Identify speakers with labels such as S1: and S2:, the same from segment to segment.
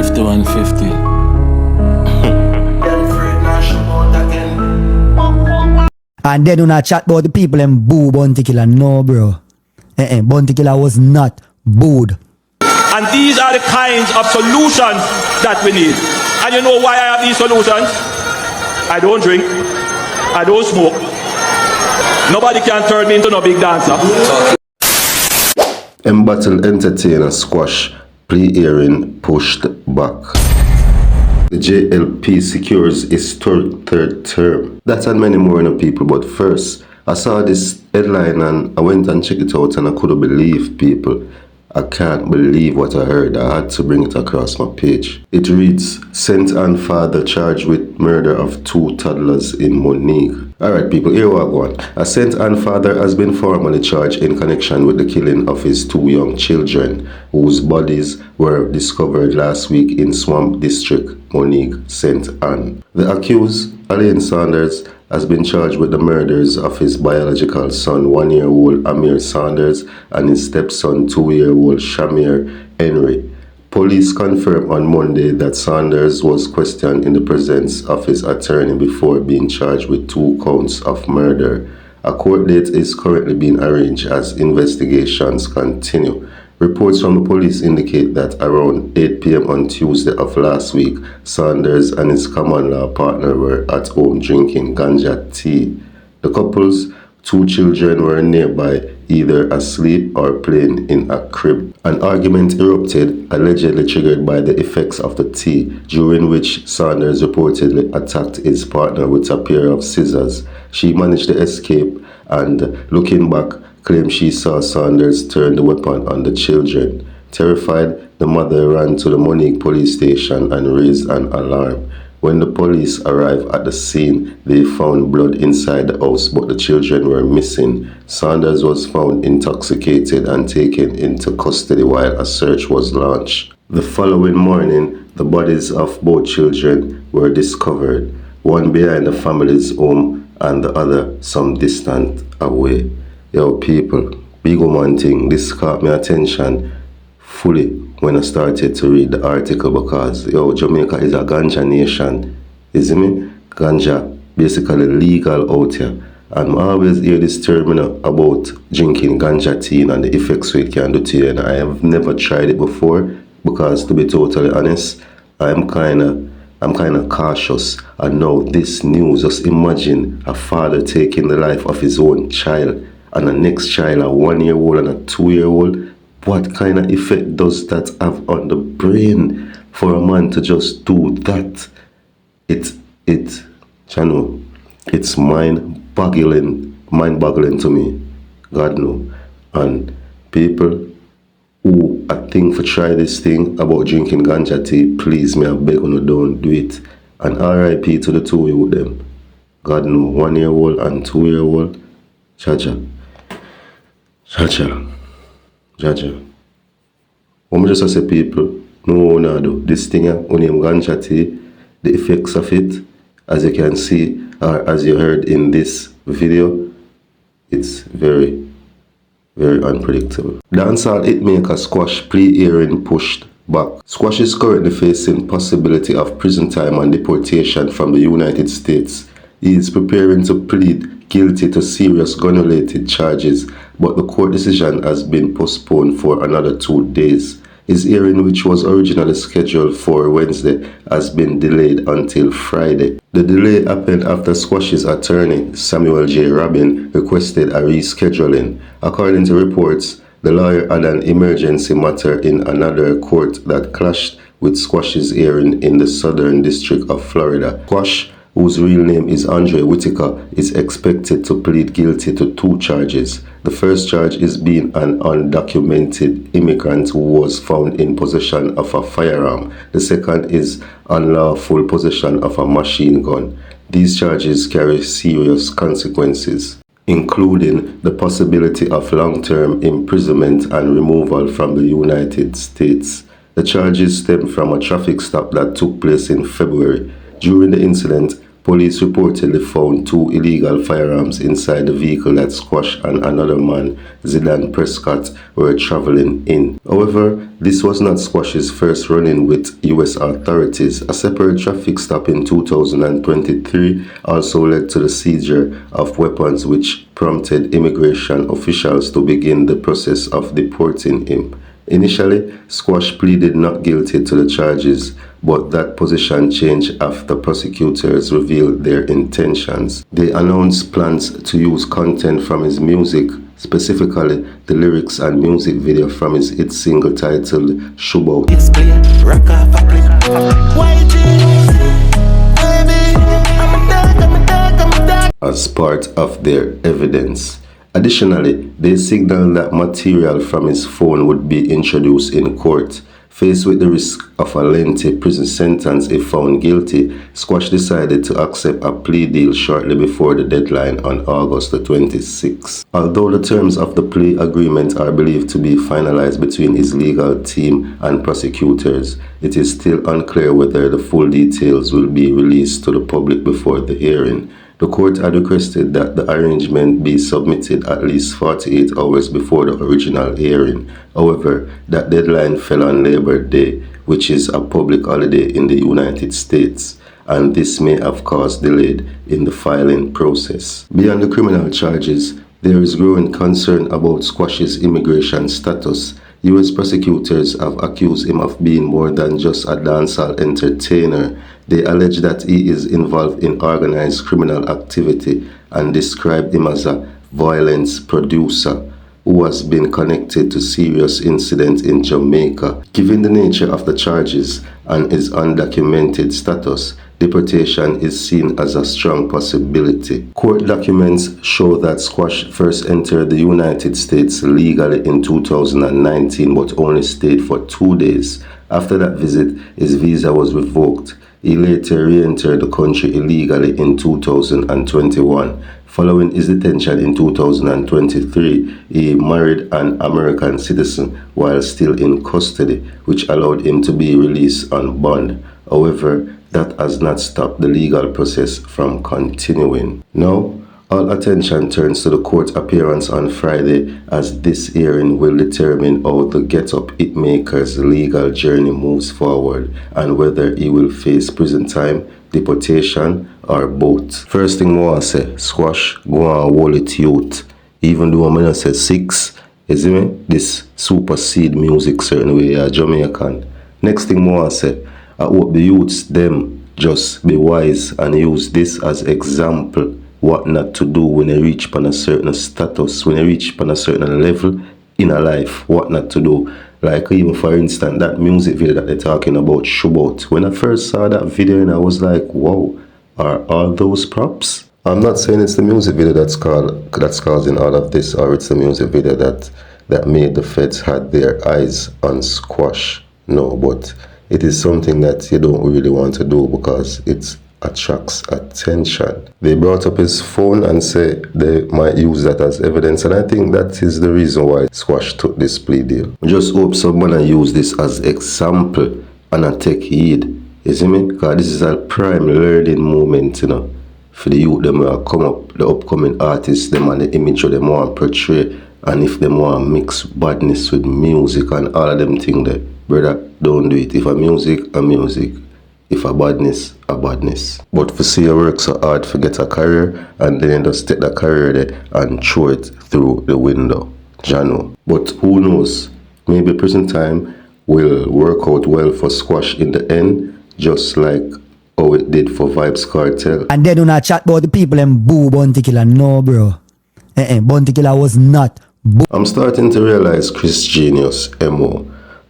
S1: 150, 150.
S2: And then when I chat about the people and boo Bounty Killer, no bro. Bounty Killer was not booed.
S3: And these are the kinds of solutions that we need. And you know why I have these solutions? I don't drink. I don't smoke. Nobody can turn me into no big dancer.
S4: Embattled entertainer squash plea hearing pushed back. The JLP secures historic third term. That and many more people, but first, I saw this headline and I went and checked it out and I couldn't believe people. I can't believe what I heard. I had to bring it across my page. It reads, St. Anne father charged with murder of 2 toddlers in Monique. Alright people, here we go. A St. Anne father has been formally charged in connection with the killing of his 2 young children, whose bodies were discovered last week in Swamp District, Monique, St. Anne. The accused, Alain Saunders, has been charged with the murders of his biological son, 1-year-old Amir Saunders, and his stepson, 2-year-old Shamir Henry. Police confirmed on Monday that Saunders was questioned in the presence of his attorney before being charged with 2 counts of murder. A court date is currently being arranged as investigations continue. Reports from the police indicate that around 8 p.m. on Tuesday of last week, Saunders and his common law partner were at home drinking ganja tea. The couple's 2 children were nearby, either asleep or playing in a crib. An argument erupted, allegedly triggered by the effects of the tea, during which Saunders reportedly attacked his partner with a pair of scissors. She managed to escape and, looking back, claimed she saw Saunders turn the weapon on the children. Terrified, the mother ran to the Monique police station and raised an alarm. When the police arrived at the scene, they found blood inside the house, but the children were missing. Saunders was found intoxicated and taken into custody while a search was launched. The following morning, the bodies of both children were discovered, one behind the family's home and the other some distance away. Yo, people, big one thing, this caught my attention fully when I started to read the article because, yo, Jamaica is a ganja nation, you see me? Ganja, basically legal out here. And I always hear this term, you know, about drinking ganja tea and the effects it can do to you, and I have never tried it before because, to be totally honest, I'm kind of cautious. And now this news, just imagine a father taking the life of his own child, and the next child, a 1-year-old and a 2-year-old, what kind of effect does that have on the brain for a man to just do that? It's mind-boggling to me. God know. And people who I think for try this thing about drinking ganja tea, please, me I beg you, don't do it. And RIP to the 2 of them. God know, 1-year-old and 2-year-old, Jaja. What just say people, no do this thing on him ganja tea, the effects of it, as you can see, or as you heard in this video, it's very, very unpredictable. Dancehall hitmaker Squash plea hearing pushed back. Squash is currently facing possibility of prison time and deportation from the United States. He is preparing to plead guilty to serious gun-related charges, but the court decision has been postponed for another 2 days. His hearing, which was originally scheduled for Wednesday, has been delayed until Friday. The delay happened after Squash's attorney, Samuel J. Rabin, requested a rescheduling. According to reports, the lawyer had an emergency matter in another court that clashed with Squash's hearing in the Southern District of Florida. Squash, whose real name is Andre Whitaker, is expected to plead guilty to 2 charges. The first charge is being an undocumented immigrant who was found in possession of a firearm. The second is unlawful possession of a machine gun. These charges carry serious consequences, including the possibility of long-term imprisonment and removal from the United States. The charges stem from a traffic stop that took place in February. During the incident, Police reportedly found 2 illegal firearms inside the vehicle that Squash and another man, Zidane Prescott, were traveling in. However, this was not Squash's first run-in with US authorities. A separate traffic stop in 2023 also led to the seizure of weapons, which prompted immigration officials to begin the process of deporting him. Initially, Squash pleaded not guilty to the charges, but that position changed after prosecutors revealed their intentions. They announced plans to use content from his music, specifically the lyrics and music video from his hit single titled Shubo, as part of their evidence. Additionally, they signaled that material from his phone would be introduced in court. Faced with the risk of a lengthy prison sentence if found guilty, Squash decided to accept a plea deal shortly before the deadline on August the 26th. Although the terms of the plea agreement are believed to be finalized between his legal team and prosecutors, it is still unclear whether the full details will be released to the public before the hearing. The court had requested that the arrangement be submitted at least 48 hours before the original hearing. However, that deadline fell on Labor Day, which is a public holiday in the United States, and this may have caused delay in the filing process. Beyond the criminal charges, there is growing concern about Squash's immigration status. US prosecutors have accused him of being more than just a dancehall entertainer. They allege that he is involved in organized criminal activity and describe him as a violence producer who has been connected to serious incidents in Jamaica. Given the nature of the charges and his undocumented status, deportation is seen as a strong possibility. Court documents show that Squash first entered the United States legally in 2019 but only stayed for 2 days. After that visit, his visa was revoked. He later re-entered the country illegally in 2021. Following his detention in 2023, he married an American citizen while still in custody, which allowed him to be released on bond. However, that has not stopped the legal process from continuing. Now, all attention turns to the court appearance on Friday, as this hearing will determine how the Get Up hitmaker's legal journey moves forward and whether he will face prison time, deportation, or both. First thing I want to say, Squash, go on hold it youth. Even though I'm not say 6, you see me? This supersede music certain way, Jamaican. Next thing I want to say, I hope the youths them just be wise and use this as example what not to do when they reach upon a certain status, when they reach upon a certain level in a life, what not to do. Like even for instance, that music video that they're talking about, Shubot. When I first saw that video and I was like, wow, are all those props? I'm not saying it's the music video that's causing all of this, or it's the music video that made the feds had their eyes on Squash. No, but it is something that you don't really want to do because it attracts attention. They brought up his phone and say they might use that as evidence, and I think that is the reason why Squash took this plea deal. I just hope someone use this as example and I take heed. You see me? Because this is a prime learning moment, you know, for the youth them will come up, the upcoming artists, them and the image of them want to portray, and if them want to mix badness with music and all of them things there, brother, don't do it. If a music, a music. If a badness, a badness. But for see you work so hard to get a career and then just take that career there and throw it through the window. Jano. But who knows? Maybe prison time will work out well for Squash in the end, just like how it did for Vybz Kartel.
S2: And they do not chat about the people and boo Bounty Killer. No, bro. Bounty Killer was not boo.
S4: I'm starting to realize Chris Genius, MO.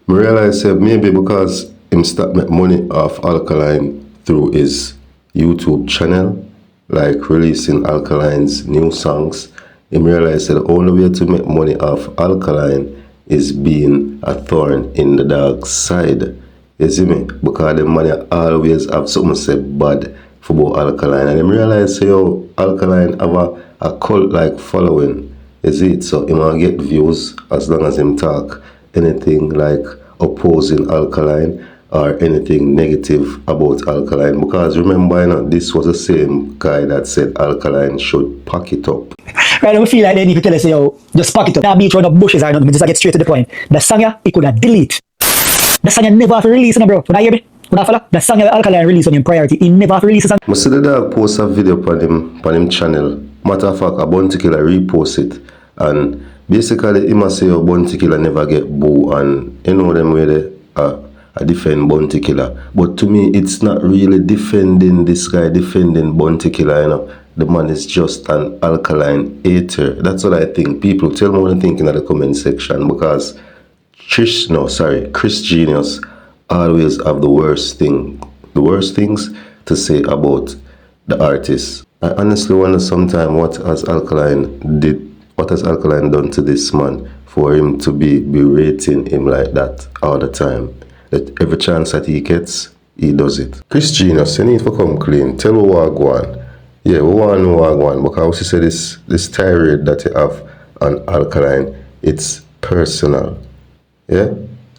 S4: I realize maybe because him start make money off Alkaline through his YouTube channel, like releasing Alkaline's new songs. Him realize that the only way to make money off Alkaline is being a thorn in the dog's side. You see me? Because the money always have something say bad for about Alkaline. And him realize yo, Alkaline have a cult-like following. You see it? So him will get views as long as him talk anything like opposing Alkaline or anything negative about alkaline, because remember, you know, this was the same guy that said alkaline should pack it up.
S2: Right, I feel like they need to tell us, yo, just pack it up. Now beat around the bushes or nothing, just get straight to the point. The song yeah, it could have delete. The song you never have to release, bro. Would I hear me? Would I follow? The song you alkaline release on him priority. He never have to release a song.
S4: I see the dog post a video on him channel. Matter of fact, a Bounty Killer repost it. And basically, he must say, oh, Bounty Killer never get boo. And you know them way they defend Bounty Killer. But to me, it's not really defending this guy, defending Bounty Killer, you know. The man is just an alkaline hater. That's what I think. People, tell me what you think in the comment section, because Chris Genius always have the worst things to say about the artist. I honestly wonder sometimes what has Alkaline done to this man for him to be berating him like that all the time. That every chance that he gets, he does it. Chris Genius, you need to come clean. Tell me what I go on. Yeah, we want to know what I go on, because you say this tirade that you have on Alkaline, it's personal. Yeah?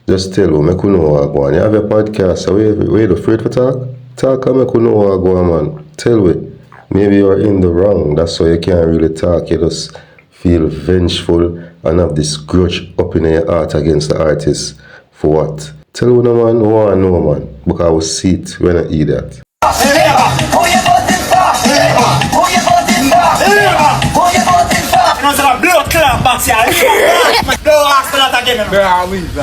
S4: Just tell me, make you know what I go on. You have your podcast, so wait afraid for talk? Talk and make you know what I go on, man. Tell me. Maybe you're in the wrong, that's why you can't really talk. You just feel vengeful and have this grudge up in your heart against the artist. For what? Tell me, man, who I know, man. Because I will see it when I eat that.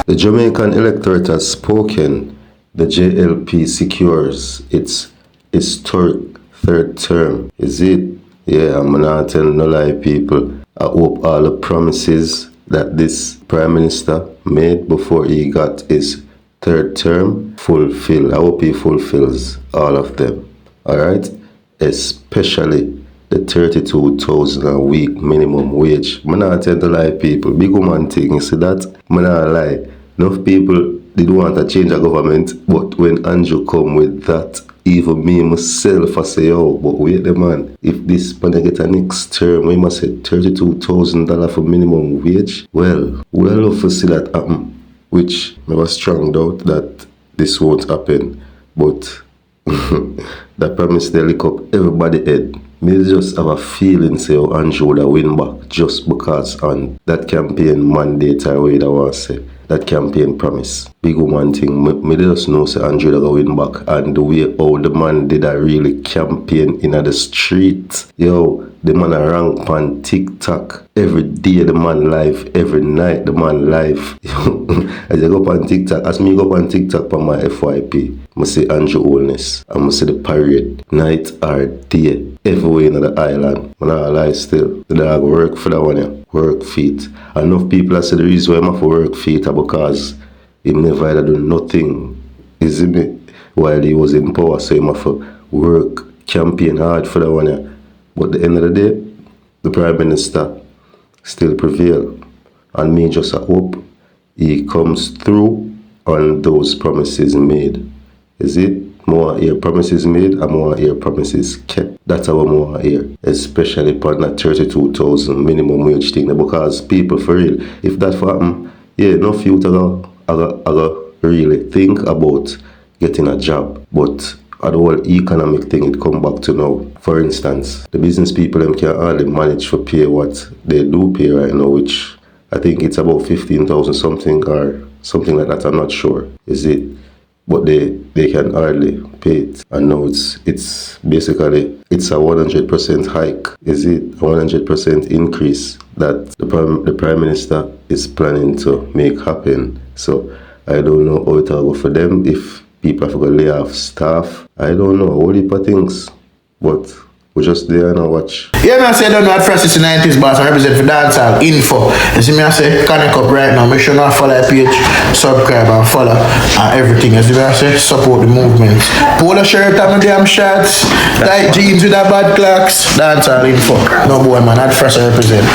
S4: The Jamaican electorate has spoken. The JLP secures its historic third term. Is it? Yeah, I'm not telling no lie, people. I hope all the promises that this Prime Minister made before he got his third term fulfill. I hope he fulfills all of them. Alright? Especially the 32,000 a week minimum wage. I'm not telling no lie, people. Big woman thing, you see that? I'm not lie. Enough people did want to change the government, but when Andrew come with that, even me myself, I say, oh, but wait the man, if this man get a next term, we must say $32,000 for minimum wage. Well, we'll have to see that happen, which I was strong doubt that this won't happen, but that promise they lick up everybody head. Me just have a feeling say oh, Andrew would win back just because on that campaign mandate or what I want to say. That campaign promise. Big one thing, me just know say Andrew will win back, and the way how the man did a really campaign in the street. Yo, the man a rank on TikTok. Every day the man live, every night the man live. As I go up on TikTok, as me go up on TikTok on my FYP, I see Andrew Holness, and I see the parade, night or day, everywhere in the island. I'm not lie still. The dog work for that one, yeah. Work feet. Enough people have said the reason why I'm for work feet are because he never had do nothing, is it? While he was in power, so he have to work, campaign hard for that one, yeah. But at the end of the day, the Prime Minister still prevail. And me just hope he comes through on those promises made. Is it? More hear promises made and more hear promises kept. That's how more hear. Especially upon that 32,000 minimum wage thing. Because people for real, if that for happen, yeah, no future I really think about getting a job. But the whole economic thing, it come back to now. For instance, the business people them can hardly manage to pay what they do pay right now, which I think it's about 15,000 something or something like that. I'm not sure. Is it? But they can hardly pay it. And now it's basically it's a 100% hike. Is it a 100% increase that the Prime Minister is planning to make happen? So I don't know how it will go for them if people have to lay off staff. I don't know, a whole heap of things. But we just there and watch.
S1: Yeah, man, I say I don't know at first it's the 90s, but I represent for Dancehall info. You see me, I say connect up right now. Make sure you follow the page, subscribe and follow and everything. You see me, I say support the movement. Polo shirt and my damn shirts, tight jeans with a bad clocks. Dancehall info. No boy, man, at first I represent.